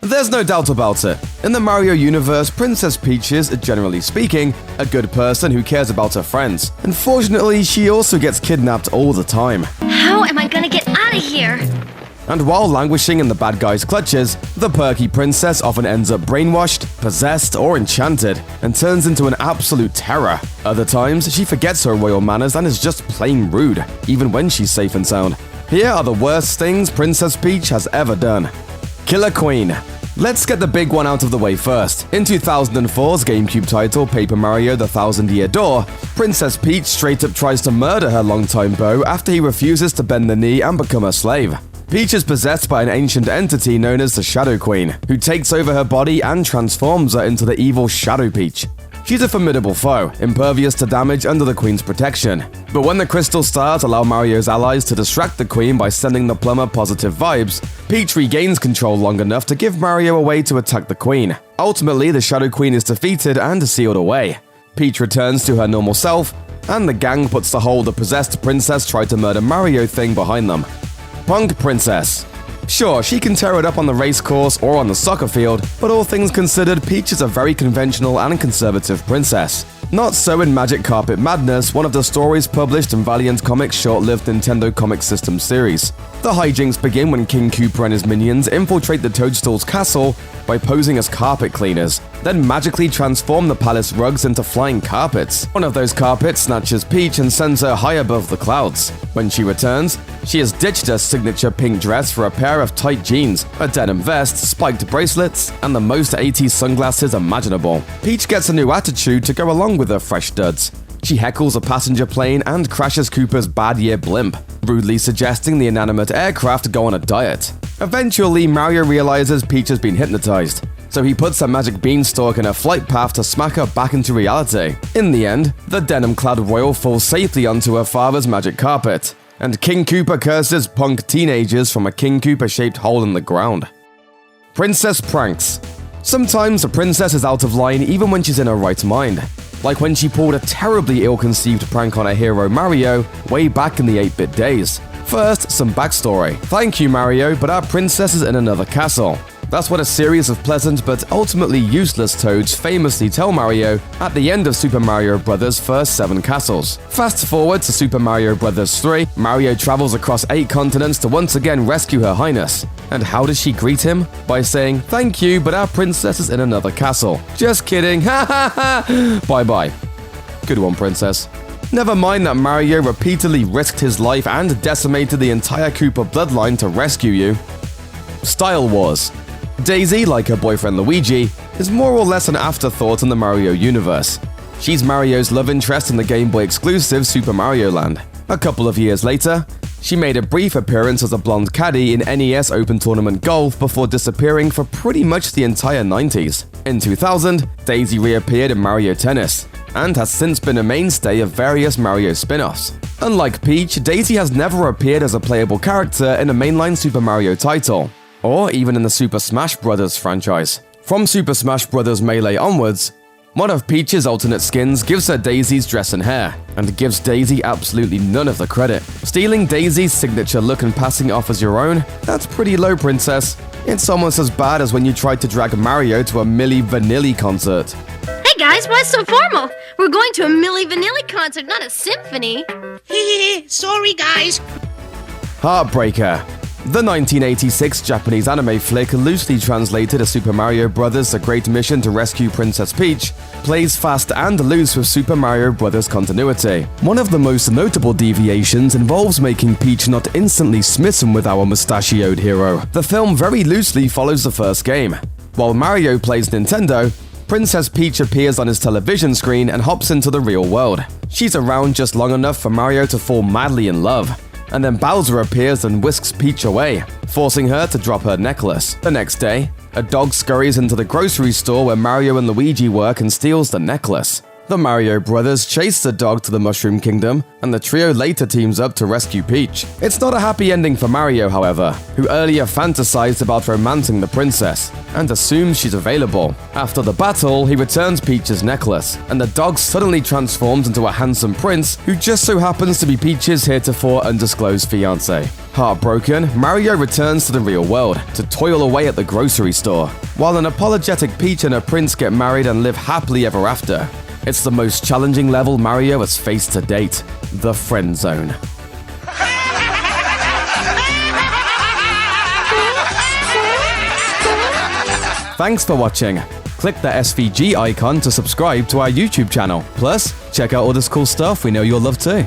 There's no doubt about it. In the Mario universe, Princess Peach is, generally speaking, a good person who cares about her friends. Unfortunately, she also gets kidnapped all the time. How am I gonna get out of here? And while languishing in the bad guy's clutches, the perky princess often ends up brainwashed, possessed, or enchanted, and turns into an absolute terror. Other times, she forgets her royal manners and is just plain rude, even when she's safe and sound. Here are the worst things Princess Peach has ever done. Killer Queen. Let's get the big one out of the way first. In 2004's GameCube title Paper Mario: The Thousand Year Door, Princess Peach straight up tries to murder her longtime beau after he refuses to bend the knee and become her slave. Peach is possessed by an ancient entity known as the Shadow Queen, who takes over her body and transforms her into the evil Shadow Peach. She's a formidable foe, impervious to damage under the Queen's protection. But when the Crystal Stars allow Mario's allies to distract the Queen by sending the plumber positive vibes, Peach regains control long enough to give Mario a way to attack the Queen. Ultimately, the Shadow Queen is defeated and sealed away. Peach returns to her normal self, and the gang puts the whole "the possessed princess tried to murder Mario" thing behind them. Punk Princess. Sure, she can tear it up on the race course or on the soccer field, but all things considered, Peach is a very conventional and conservative princess. Not so in Magic Carpet Madness, one of the stories published in Valiant Comics' short-lived Nintendo Comic System series. The hijinks begin when King Koopa and his minions infiltrate the Toadstool's castle by posing as carpet cleaners, then magically transform the palace rugs into flying carpets. One of those carpets snatches Peach and sends her high above the clouds. When she returns, she has ditched her signature pink dress for a pair of tight jeans, a denim vest, spiked bracelets, and the most 80s sunglasses imaginable. Peach gets a new attitude to go along with her fresh duds. She heckles a passenger plane and crashes Koopa's bad year blimp, rudely suggesting the inanimate aircraft go on a diet. Eventually, Mario realizes Peach has been hypnotized, so he puts a magic beanstalk in her flight path to smack her back into reality. In the end, the denim-clad royal falls safely onto her father's magic carpet, and King Koopa curses punk teenagers from a King Koopa-shaped hole in the ground. Princess Pranks. Sometimes a princess is out of line even when she's in her right mind, like when she pulled a terribly ill-conceived prank on her hero Mario way back in the 8-bit days. First, some backstory. Thank you, Mario, but our princess is in another castle. That's what a series of pleasant but ultimately useless toads famously tell Mario at the end of Super Mario Bros.' first 7 castles. Fast forward to Super Mario Bros. 3, Mario travels across 8 continents to once again rescue Her Highness. And how does she greet him? By saying, "Thank you, but our princess is in another castle." Just kidding, ha ha ha! Bye-bye. Good one, princess. Never mind that Mario repeatedly risked his life and decimated the entire Koopa bloodline to rescue you. Style Wars. Daisy, like her boyfriend Luigi, is more or less an afterthought in the Mario universe. She's Mario's love interest in the Game Boy exclusive Super Mario Land. A couple of years later, she made a brief appearance as a blonde caddy in NES Open Tournament Golf before disappearing for pretty much the entire 90s. In 2000, Daisy reappeared in Mario Tennis, and has since been a mainstay of various Mario spin-offs. Unlike Peach, Daisy has never appeared as a playable character in a mainline Super Mario title, or even in the Super Smash Bros. Franchise. From Super Smash Bros. Melee onwards, one of Peach's alternate skins gives her Daisy's dress and hair, and gives Daisy absolutely none of the credit. Stealing Daisy's signature look and passing it off as your own? That's pretty low, princess. It's almost as bad as when you tried to drag Mario to a Milli Vanilli concert. Hey guys, why so formal? We're going to a Milli Vanilli concert, not a symphony. Sorry guys. Heartbreaker. The 1986 Japanese anime flick, loosely translated as Super Mario Bros. A Great Mission to Rescue Princess Peach, plays fast and loose with Super Mario Bros. Continuity. One of the most notable deviations involves making Peach not instantly smitten with our mustachioed hero. The film very loosely follows the first game. While Mario plays Nintendo, Princess Peach appears on his television screen and hops into the real world. She's around just long enough for Mario to fall madly in love, and then Bowser appears and whisks Peach away, forcing her to drop her necklace. The next day, a dog scurries into the grocery store where Mario and Luigi work and steals the necklace. The Mario brothers chase the dog to the Mushroom Kingdom, and the trio later teams up to rescue Peach. It's not a happy ending for Mario, however, who earlier fantasized about romancing the princess, and assumes she's available. After the battle, he returns Peach's necklace, and the dog suddenly transforms into a handsome prince who just so happens to be Peach's heretofore undisclosed fiancé. Heartbroken, Mario returns to the real world to toil away at the grocery store, while an apologetic Peach and her prince get married and live happily ever after. It's the most challenging level Mario has faced to date, the friend zone. Thanks for watching. Click the SVG icon to subscribe to our YouTube channel. Plus, check out all this cool stuff we know you'll love too.